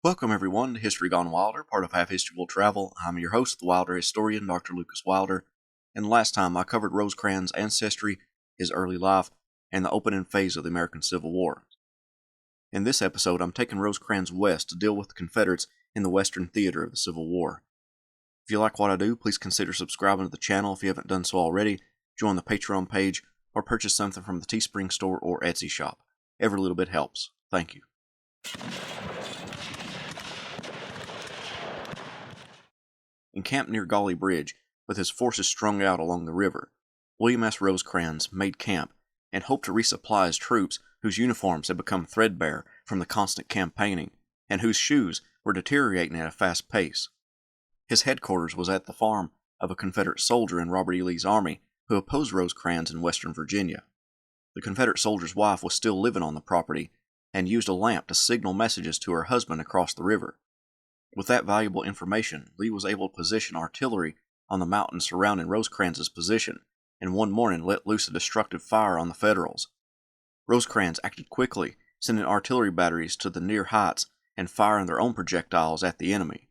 Welcome everyone to History Gone Wilder, part of Half History Will Travel. I'm your host, the Wilder historian, Dr. Lucas Wilder, and last time I covered Rosecrans' ancestry, his early life, and the opening phase of the American Civil War. In this episode, I'm taking Rosecrans west to deal with the Confederates in the Western theater of the Civil War. If you like what I do, please consider subscribing to the channel if you haven't done so already, join the Patreon page, or purchase something from the Teespring store or Etsy shop. Every little bit helps. Thank you. Encamped near Gauley Bridge, with his forces strung out along the river, William S. Rosecrans made camp and hoped to resupply his troops whose uniforms had become threadbare from the constant campaigning and whose shoes were deteriorating at a fast pace. His headquarters was at the farm of a Confederate soldier in Robert E. Lee's army who opposed Rosecrans in Western Virginia. The Confederate soldier's wife was still living on the property and used a lamp to signal messages to her husband across the river. With that valuable information, Lee was able to position artillery on the mountains surrounding Rosecrans' position, and one morning let loose a destructive fire on the Federals. Rosecrans acted quickly, sending artillery batteries to the near heights and firing their own projectiles at the enemy.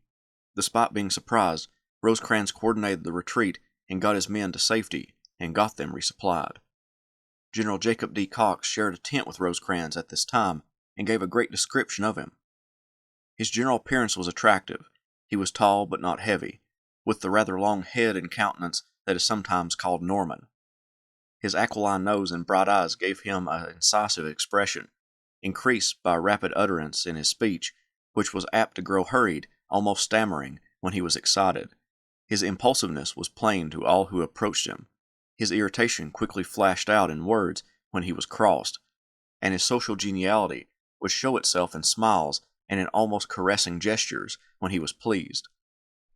Despite being surprised, Rosecrans coordinated the retreat and got his men to safety and got them resupplied. General Jacob D. Cox shared a tent with Rosecrans at this time and gave a great description of him. His general appearance was attractive. He was tall but not heavy, with the rather long head and countenance that is sometimes called Norman. His aquiline nose and bright eyes gave him an incisive expression, increased by rapid utterance in his speech, which was apt to grow hurried, almost stammering, when he was excited. His impulsiveness was plain to all who approached him. His irritation quickly flashed out in words when he was crossed, and his social geniality would show itself in smiles and in almost caressing gestures when he was pleased.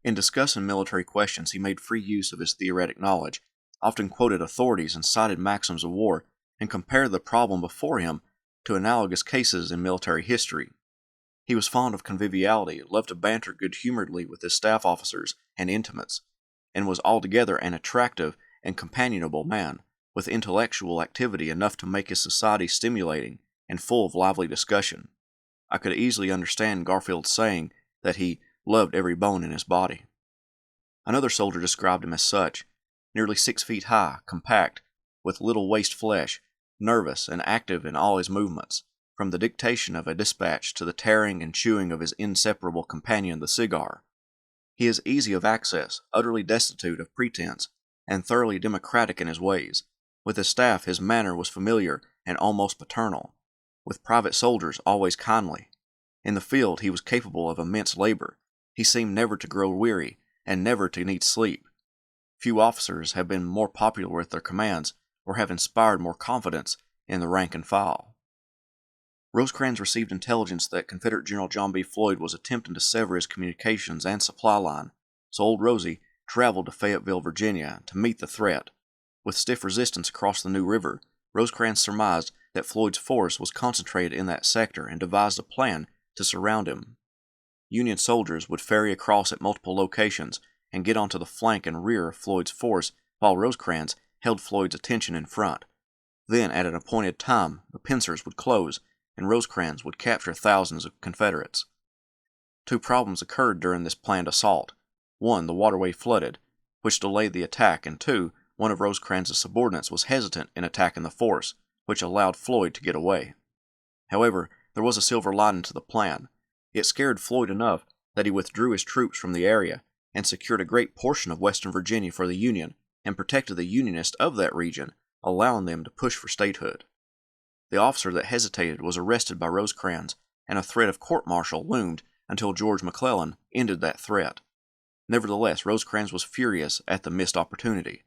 In discussing military questions, he made free use of his theoretic knowledge, often quoted authorities and cited maxims of war, and compared the problem before him to analogous cases in military history. He was fond of conviviality, loved to banter good-humoredly with his staff officers and intimates, and was altogether an attractive and companionable man, with intellectual activity enough to make his society stimulating and full of lively discussion. I could easily understand Garfield's saying that he loved every bone in his body. Another soldier described him as such, nearly 6 feet high, compact, with little waist flesh, nervous and active in all his movements, from the dictation of a dispatch to the tearing and chewing of his inseparable companion the cigar. He is easy of access, utterly destitute of pretense, and thoroughly democratic in his ways. With his staff his manner was familiar and almost paternal. With private soldiers always kindly. In the field he was capable of immense labor. He seemed never to grow weary, and never to need sleep. Few officers have been more popular with their commands, or have inspired more confidence in the rank and file. Rosecrans received intelligence that Confederate General John B. Floyd was attempting to sever his communications and supply line, so Old Rosie traveled to Fayetteville, Virginia, to meet the threat. With stiff resistance across the New River, Rosecrans surmised that Floyd's force was concentrated in that sector and devised a plan to surround him. Union soldiers would ferry across at multiple locations and get onto the flank and rear of Floyd's force while Rosecrans held Floyd's attention in front. Then, at an appointed time, the pincers would close and Rosecrans would capture thousands of Confederates. 2 problems occurred during this planned assault. 1, the waterway flooded, which delayed the attack, and 2, one of Rosecrans' subordinates was hesitant in attacking the force, which allowed Floyd to get away. However, there was a silver lining to the plan. It scared Floyd enough that he withdrew his troops from the area and secured a great portion of Western Virginia for the Union and protected the Unionists of that region, allowing them to push for statehood. The officer that hesitated was arrested by Rosecrans, and a threat of court-martial loomed until George McClellan ended that threat. Nevertheless, Rosecrans was furious at the missed opportunity.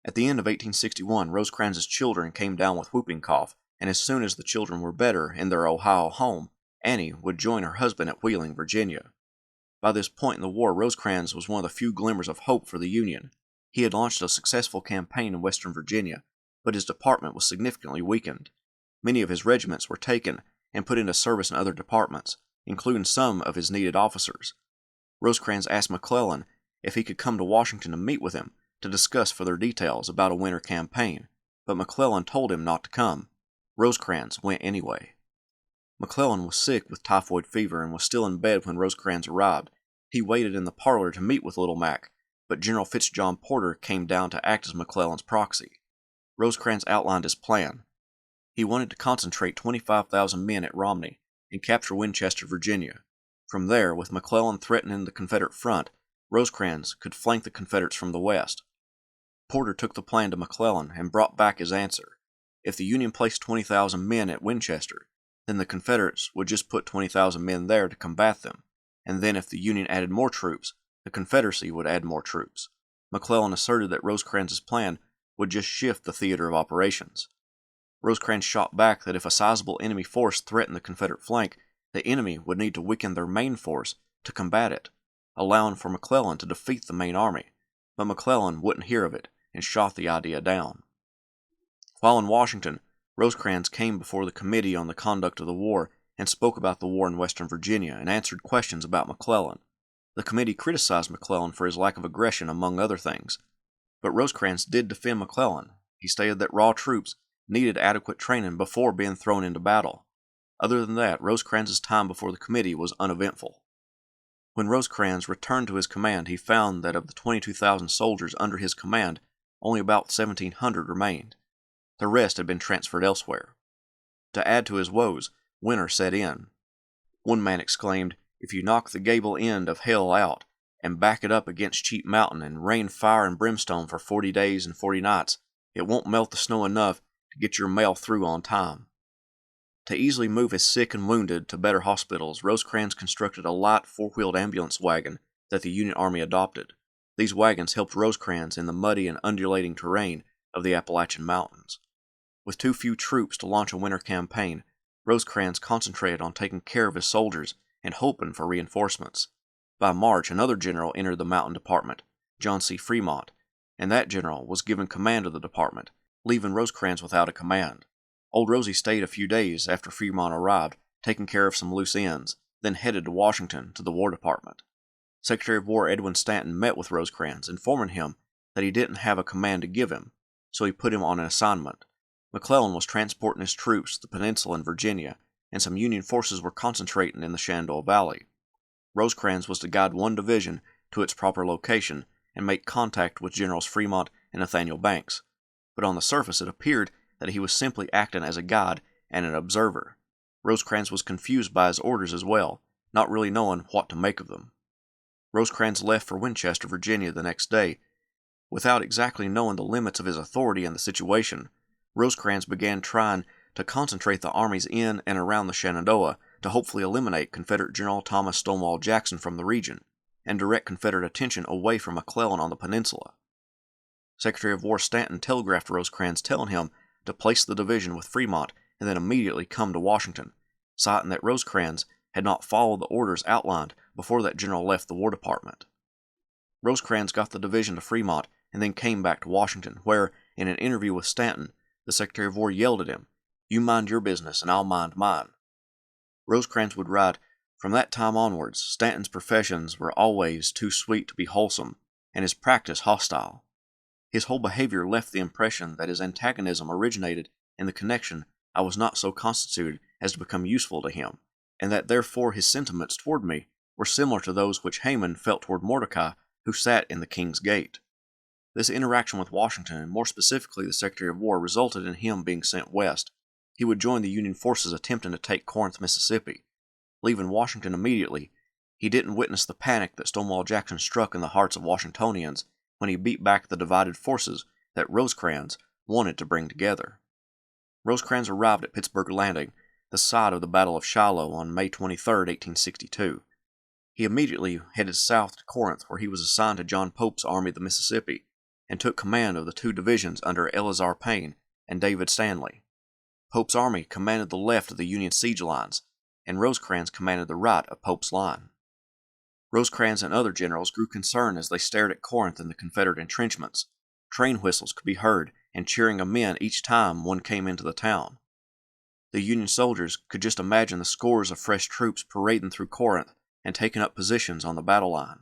At the end of 1861, Rosecrans' children came down with whooping cough, and as soon as the children were better in their Ohio home, Annie would join her husband at Wheeling, Virginia. By this point in the war, Rosecrans was one of the few glimmers of hope for the Union. He had launched a successful campaign in Western Virginia, but his department was significantly weakened. Many of his regiments were taken and put into service in other departments, including some of his needed officers. Rosecrans asked McClellan if he could come to Washington to meet with him to discuss further details about a winter campaign, but McClellan told him not to come. Rosecrans went anyway. McClellan was sick with typhoid fever and was still in bed when Rosecrans arrived. He waited in the parlor to meet with Little Mac, but General Fitzjohn Porter came down to act as McClellan's proxy. Rosecrans outlined his plan. He wanted to concentrate 25,000 men at Romney and capture Winchester, Virginia. From there, with McClellan threatening the Confederate front, Rosecrans could flank the Confederates from the west. Porter took the plan to McClellan and brought back his answer. If the Union placed 20,000 men at Winchester, then the Confederates would just put 20,000 men there to combat them, and then if the Union added more troops, the Confederacy would add more troops. McClellan asserted that Rosecrans' plan would just shift the theater of operations. Rosecrans shot back that if a sizable enemy force threatened the Confederate flank, the enemy would need to weaken their main force to combat it, allowing for McClellan to defeat the main army, but McClellan wouldn't hear of it and shot the idea down. While in Washington, Rosecrans came before the Committee on the Conduct of the War and spoke about the war in Western Virginia and answered questions about McClellan. The committee criticized McClellan for his lack of aggression, among other things, but Rosecrans did defend McClellan. He stated that raw troops needed adequate training before being thrown into battle. Other than that, Rosecrans' time before the committee was uneventful. When Rosecrans returned to his command, he found that of the 22,000 soldiers under his command, only about 1,700 remained. The rest had been transferred elsewhere. To add to his woes, winter set in. One man exclaimed, "If you knock the gable end of hell out, and back it up against Cheat Mountain and rain fire and brimstone for 40 days and 40 nights, it won't melt the snow enough to get your mail through on time." To easily move his sick and wounded to better hospitals, Rosecrans constructed a light four-wheeled ambulance wagon that the Union Army adopted. These wagons helped Rosecrans in the muddy and undulating terrain of the Appalachian Mountains. With too few troops to launch a winter campaign, Rosecrans concentrated on taking care of his soldiers and hoping for reinforcements. By March, another general entered the Mountain Department, John C. Fremont, and that general was given command of the department, leaving Rosecrans without a command. Old Rosie stayed a few days after Fremont arrived, taking care of some loose ends, then headed to Washington to the War Department. Secretary of War Edwin Stanton met with Rosecrans, informing him that he didn't have a command to give him, so he put him on an assignment. McClellan was transporting his troops to the peninsula in Virginia, and some Union forces were concentrating in the Shenandoah Valley. Rosecrans was to guide one division to its proper location and make contact with Generals Fremont and Nathaniel Banks, but on the surface it appeared that he was simply acting as a guide and an observer. Rosecrans was confused by his orders as well, not really knowing what to make of them. Rosecrans left for Winchester, Virginia the next day. Without exactly knowing the limits of his authority and the situation, Rosecrans began trying to concentrate the armies in and around the Shenandoah to hopefully eliminate Confederate General Thomas Stonewall Jackson from the region and direct Confederate attention away from McClellan on the peninsula. Secretary of War Stanton telegraphed Rosecrans telling him to place the division with Fremont and then immediately come to Washington, citing that Rosecrans had not followed the orders outlined before that general left the War Department. Rosecrans got the division to Fremont and then came back to Washington, where, in an interview with Stanton, the Secretary of War yelled at him, "You mind your business and I'll mind mine." Rosecrans would write, "From that time onwards, Stanton's professions were always too sweet to be wholesome, and his practice hostile. His whole behavior left the impression that his antagonism originated in the connection I was not so constituted as to become useful to him, and that therefore his sentiments toward me were similar to those which Haman felt toward Mordecai, who sat in the king's gate." This interaction with Washington, and more specifically the Secretary of War, resulted in him being sent west. He would join the Union forces attempting to take Corinth, Mississippi. Leaving Washington immediately, he didn't witness the panic that Stonewall Jackson struck in the hearts of Washingtonians when he beat back the divided forces that Rosecrans wanted to bring together. Rosecrans arrived at Pittsburgh Landing, the site of the Battle of Shiloh, on May 23, 1862. He immediately headed south to Corinth, where he was assigned to John Pope's Army of the Mississippi, and took command of the two divisions under Eleazar Payne and David Stanley. Pope's army commanded the left of the Union siege lines, and Rosecrans commanded the right of Pope's line. Rosecrans and other generals grew concerned as they stared at Corinth and the Confederate entrenchments. Train whistles could be heard, and cheering of men each time one came into the town. The Union soldiers could just imagine the scores of fresh troops parading through Corinth and taking up positions on the battle line.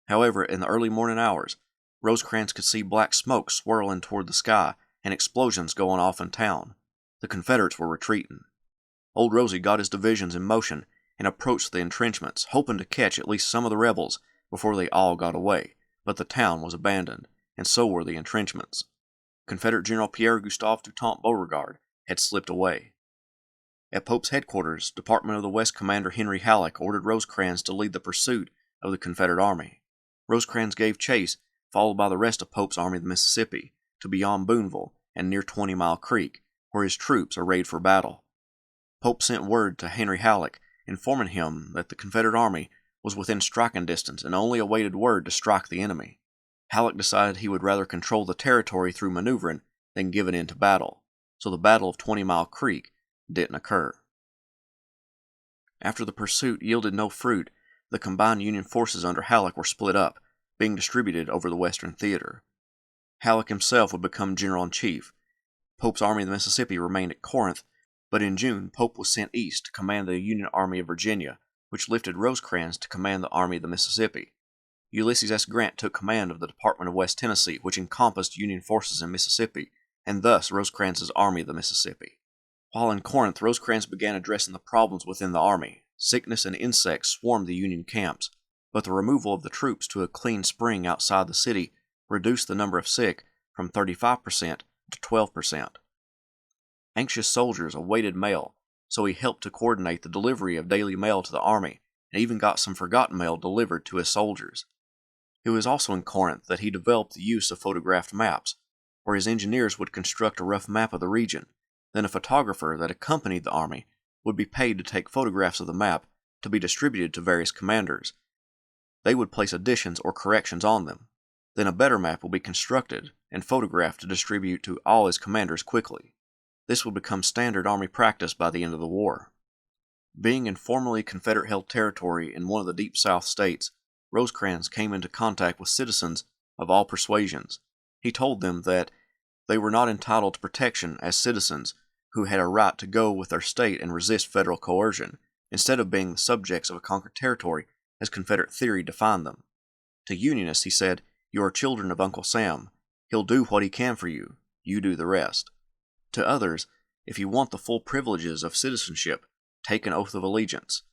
However, in the early morning hours, Rosecrans could see black smoke swirling toward the sky and explosions going off in town. The Confederates were retreating. Old Rosie got his divisions in motion and approached the entrenchments, hoping to catch at least some of the rebels before they all got away, but the town was abandoned, and so were the entrenchments. Confederate General Pierre-Gustave Toutant Beauregard had slipped away. At Pope's headquarters, Department of the West Commander Henry Halleck ordered Rosecrans to lead the pursuit of the Confederate Army. Rosecrans gave chase, followed by the rest of Pope's Army of the Mississippi, to beyond Booneville and near 20 Mile Creek, where his troops arrayed for battle. Pope sent word to Henry Halleck, informing him that the Confederate Army was within striking distance and only awaited word to strike the enemy. Halleck decided he would rather control the territory through maneuvering than give it into battle, so the Battle of 20 Mile Creek didn't occur. After the pursuit yielded no fruit, the combined Union forces under Halleck were split up, being distributed over the Western Theater. Halleck himself would become General-in-Chief. Pope's Army of the Mississippi remained at Corinth, but in June Pope was sent east to command the Union Army of Virginia, which lifted Rosecrans to command the Army of the Mississippi. Ulysses S. Grant took command of the Department of West Tennessee, which encompassed Union forces in Mississippi, and thus Rosecrans's Army of the Mississippi. While in Corinth, Rosecrans began addressing the problems within the army. Sickness and insects swarmed the Union camps, but the removal of the troops to a clean spring outside the city reduced the number of sick from 35% to 12%. Anxious soldiers awaited mail, so he helped to coordinate the delivery of daily mail to the army, and even got some forgotten mail delivered to his soldiers. It was also in Corinth that he developed the use of photographed maps, where his engineers would construct a rough map of the region. Then a photographer that accompanied the army would be paid to take photographs of the map to be distributed to various commanders. They would place additions or corrections on them. Then a better map would be constructed and photographed to distribute to all his commanders quickly. This would become standard Army practice by the end of the war. Being in formerly Confederate-held territory in one of the Deep South states, Rosecrans came into contact with citizens of all persuasions. He told them that they were not entitled to protection as citizens who had a right to go with their state and resist federal coercion, instead of being the subjects of a conquered territory as Confederate theory defined them. To Unionists, he said, "You are children of Uncle Sam. He'll do what he can for you. You do the rest." To others, if you want the full privileges of citizenship, take an oath of allegiance.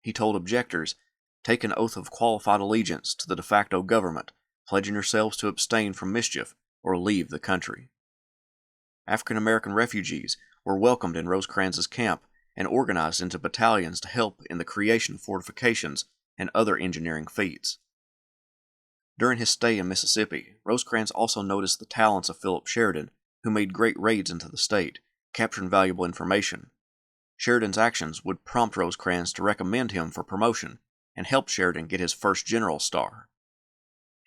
He told objectors, take an oath of qualified allegiance to the de facto government, pledging yourselves to abstain from mischief or leave the country. African American refugees were welcomed in Rosecrans's camp and organized into battalions to help in the creation of fortifications and other engineering feats. During his stay in Mississippi, Rosecrans also noticed the talents of Philip Sheridan, who made great raids into the state, capturing valuable information. Sheridan's actions would prompt Rosecrans to recommend him for promotion and help Sheridan get his first general star.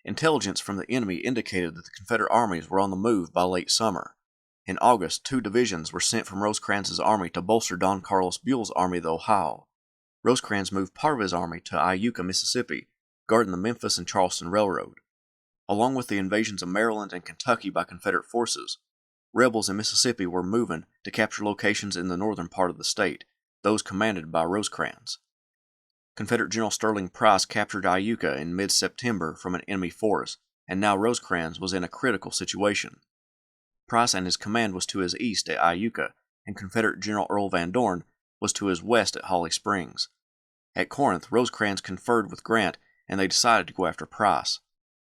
Intelligence from the enemy indicated that the Confederate armies were on the move by late summer. In August, 2 divisions were sent from Rosecrans's army to bolster Don Carlos Buell's Army of the Ohio. Rosecrans moved part of his army to Iuka, Mississippi, guarding the Memphis and Charleston Railroad. Along with the invasions of Maryland and Kentucky by Confederate forces, rebels in Mississippi were moving to capture locations in the northern part of the state, those commanded by Rosecrans. Confederate General Sterling Price captured Iuka in mid-September from an enemy force, and now Rosecrans was in a critical situation. Price and his command was to his east at Iuka, and Confederate General Earl Van Dorn was to his west at Holly Springs. At Corinth, Rosecrans conferred with Grant, and they decided to go after Price.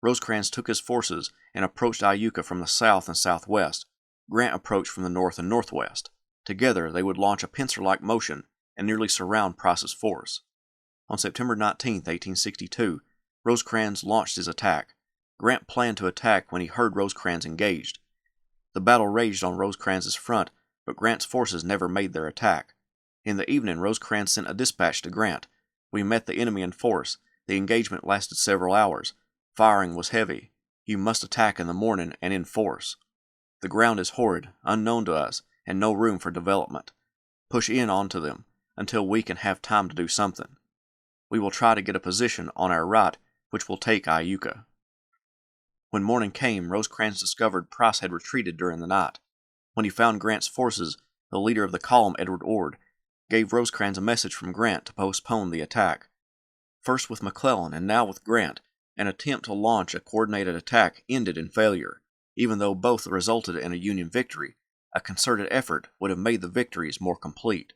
Rosecrans took his forces and approached Iuka from the south and southwest. Grant approached from the north and northwest. Together, they would launch a pincer-like motion and nearly surround Price's force. On September 19, 1862, Rosecrans launched his attack. Grant planned to attack when he heard Rosecrans engaged. The battle raged on Rosecrans's front, but Grant's forces never made their attack. In the evening, Rosecrans sent a dispatch to Grant. "We met the enemy in force. The engagement lasted several hours. Firing was heavy. You must attack in the morning and in force. The ground is horrid, unknown to us, and no room for development. Push in onto them until we can have time to do something. We will try to get a position on our right, which will take Iuka." When morning came, Rosecrans discovered Price had retreated during the night. When he found Grant's forces, the leader of the column, Edward Ord, gave Rosecrans a message from Grant to postpone the attack. First with McClellan and now with Grant, an attempt to launch a coordinated attack ended in failure. Even though both resulted in a Union victory, a concerted effort would have made the victories more complete.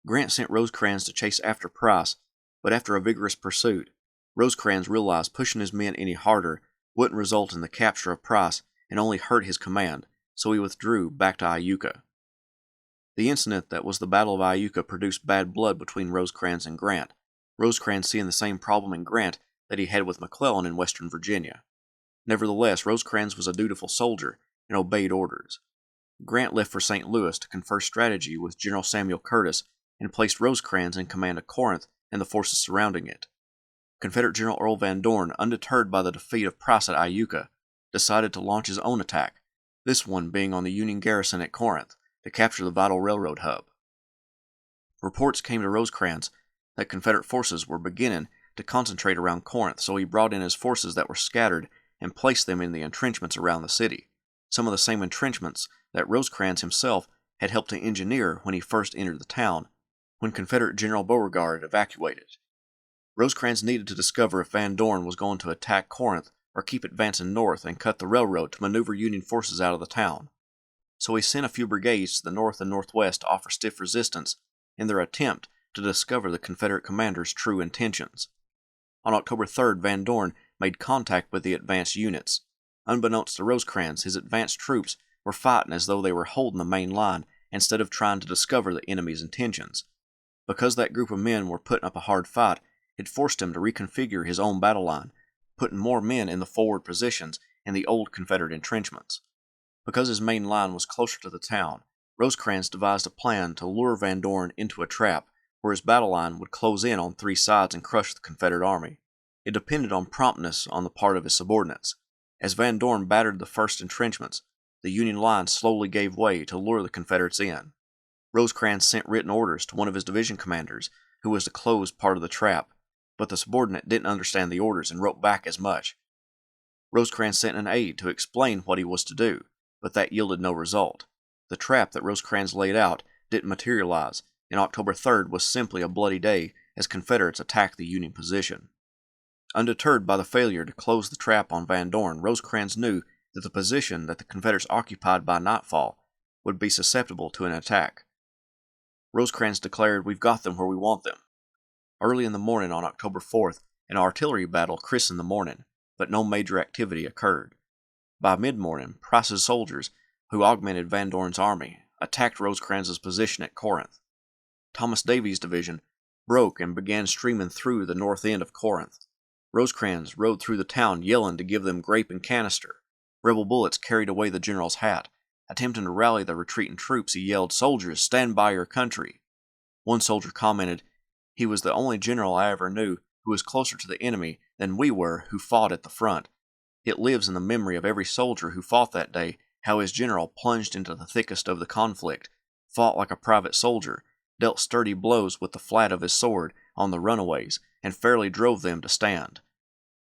Grant sent Rosecrans to chase after Price, but after a vigorous pursuit, Rosecrans realized pushing his men any harder wouldn't result in the capture of Price and only hurt his command, so he withdrew back to Iuka. The incident that was the Battle of Iuka produced bad blood between Rosecrans and Grant, Rosecrans seeing the same problem in Grant that he had with McClellan in Western Virginia. Nevertheless, Rosecrans was a dutiful soldier and obeyed orders. Grant left for St. Louis to confer strategy with General Samuel Curtis and placed Rosecrans in command of Corinth and the forces surrounding it. Confederate General Earl Van Dorn, undeterred by the defeat of Price at Iuka, decided to launch his own attack, this one being on the Union garrison at Corinth, to capture the vital railroad hub. Reports came to Rosecrans that Confederate forces were beginning to concentrate around Corinth, so he brought in his forces that were scattered and placed them in the entrenchments around the city, some of the same entrenchments that Rosecrans himself had helped to engineer when he first entered the town, when Confederate General Beauregard evacuated. Rosecrans needed to discover if Van Dorn was going to attack Corinth or keep advancing north and cut the railroad to maneuver Union forces out of the town. So he sent a few brigades to the north and northwest to offer stiff resistance in their attempt to discover the Confederate commander's true intentions. On October 3rd, Van Dorn made contact with the advanced units. Unbeknownst to Rosecrans, his advanced troops were fighting as though they were holding the main line instead of trying to discover the enemy's intentions. Because that group of men were putting up a hard fight, it forced him to reconfigure his own battle line, putting more men in the forward positions in the old Confederate entrenchments. Because his main line was closer to the town, Rosecrans devised a plan to lure Van Dorn into a trap where his battle line would close in on three sides and crush the Confederate army. It depended on promptness on the part of his subordinates. As Van Dorn battered the first entrenchments, the Union line slowly gave way to lure the Confederates in. Rosecrans sent written orders to one of his division commanders, who was to close part of the trap, but the subordinate didn't understand the orders and wrote back as much. Rosecrans sent an aide to explain what he was to do, but that yielded no result. The trap that Rosecrans laid out didn't materialize, and October 3rd was simply a bloody day as Confederates attacked the Union position. Undeterred by the failure to close the trap on Van Dorn, Rosecrans knew that the position that the Confederates occupied by nightfall would be susceptible to an attack. Rosecrans declared, "We've got them where we want them." Early in the morning on October 4th, an artillery battle christened the morning, but no major activity occurred. By mid-morning, Price's soldiers, who augmented Van Dorn's army, attacked Rosecrans's position at Corinth. Thomas Davies' division broke and began streaming through the north end of Corinth. Rosecrans rode through the town yelling to give them grape and canister. Rebel bullets carried away the general's hat. Attempting to rally the retreating troops, he yelled, "Soldiers, stand by your country." One soldier commented, "He was the only general I ever knew who was closer to the enemy than we were who fought at the front. It lives in the memory of every soldier who fought that day how his general plunged into the thickest of the conflict, fought like a private soldier, dealt sturdy blows with the flat of his sword on the runaways, and fairly drove them to stand."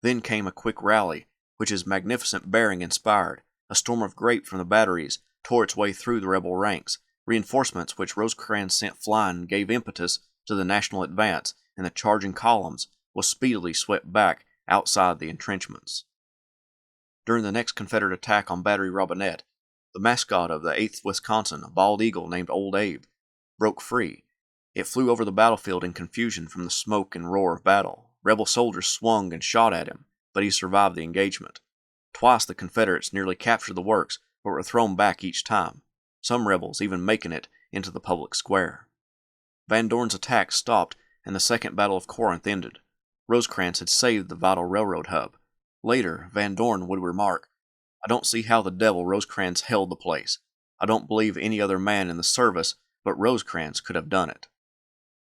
Then came a quick rally, which his magnificent bearing inspired. A storm of grape from the batteries tore its way through the rebel ranks. Reinforcements which Rosecrans sent flying gave impetus to the national advance, and the charging columns was speedily swept back outside the entrenchments. During the next Confederate attack on Battery Robinette, the mascot of the 8th Wisconsin, a bald eagle named Old Abe, broke free. It flew over the battlefield in confusion from the smoke and roar of battle. Rebel soldiers swung and shot at him, but he survived the engagement. Twice the Confederates nearly captured the works, but were thrown back each time, some rebels even making it into the public square. Van Dorn's attack stopped, and the Second Battle of Corinth ended. Rosecrans had saved the vital railroad hub. Later, Van Dorn would remark, "I don't see how the devil Rosecrans held the place. I don't believe any other man in the service but Rosecrans could have done it."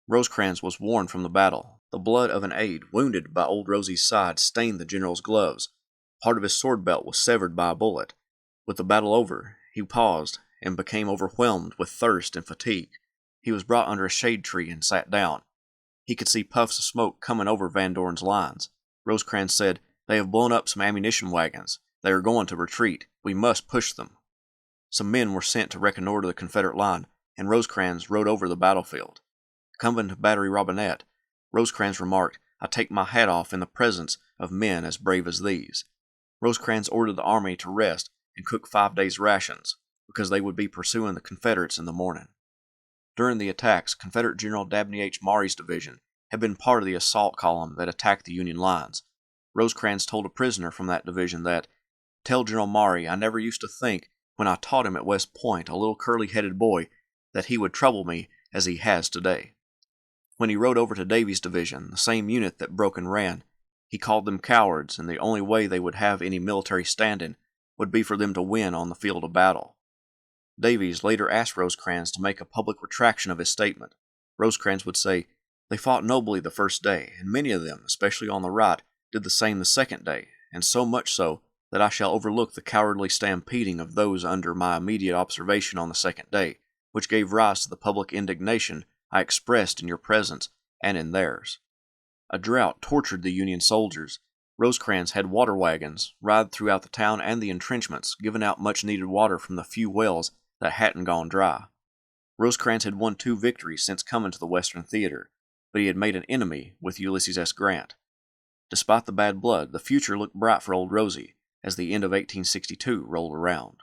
Rosecrans was worn from the battle. The blood of an aide wounded by Old Rosie's side stained the general's gloves. Part of his sword belt was severed by a bullet. With the battle over, he paused and became overwhelmed with thirst and fatigue. He was brought under a shade tree and sat down. He could see puffs of smoke coming over Van Dorn's lines. Rosecrans said, "They have blown up some ammunition wagons. They are going to retreat. We must push them." Some men were sent to reconnoiter the Confederate line, and Rosecrans rode over the battlefield. Coming to Battery Robinette, Rosecrans remarked, "I take my hat off in the presence of men as brave as these." Rosecrans ordered the army to rest and cook 5 days' rations, because they would be pursuing the Confederates in the morning. During the attacks, Confederate General Dabney H. Maury's division had been part of the assault column that attacked the Union lines. Rosecrans told a prisoner from that division that, "Tell General Maury I never used to think, when I taught him at West Point, a little curly-headed boy, that he would trouble me as he has today." When he rode over to Davies' division, the same unit that broke and ran, he called them cowards, and the only way they would have any military stand-in would be for them to win on the field of battle. Davies later asked Rosecrans to make a public retraction of his statement. Rosecrans would say, "They fought nobly the first day, and many of them, especially on the right, did the same the second day, and so much so that I shall overlook the cowardly stampeding of those under my immediate observation on the second day, which gave rise to the public indignation I expressed in your presence and in theirs." A drought tortured the Union soldiers. Rosecrans had water wagons ride throughout the town and the entrenchments, giving out much-needed water from the few wells that hadn't gone dry. Rosecrans had won 2 victories since coming to the Western Theater, but he had made an enemy with Ulysses S. Grant. Despite the bad blood, the future looked bright for Old Rosie as the end of 1862 rolled around.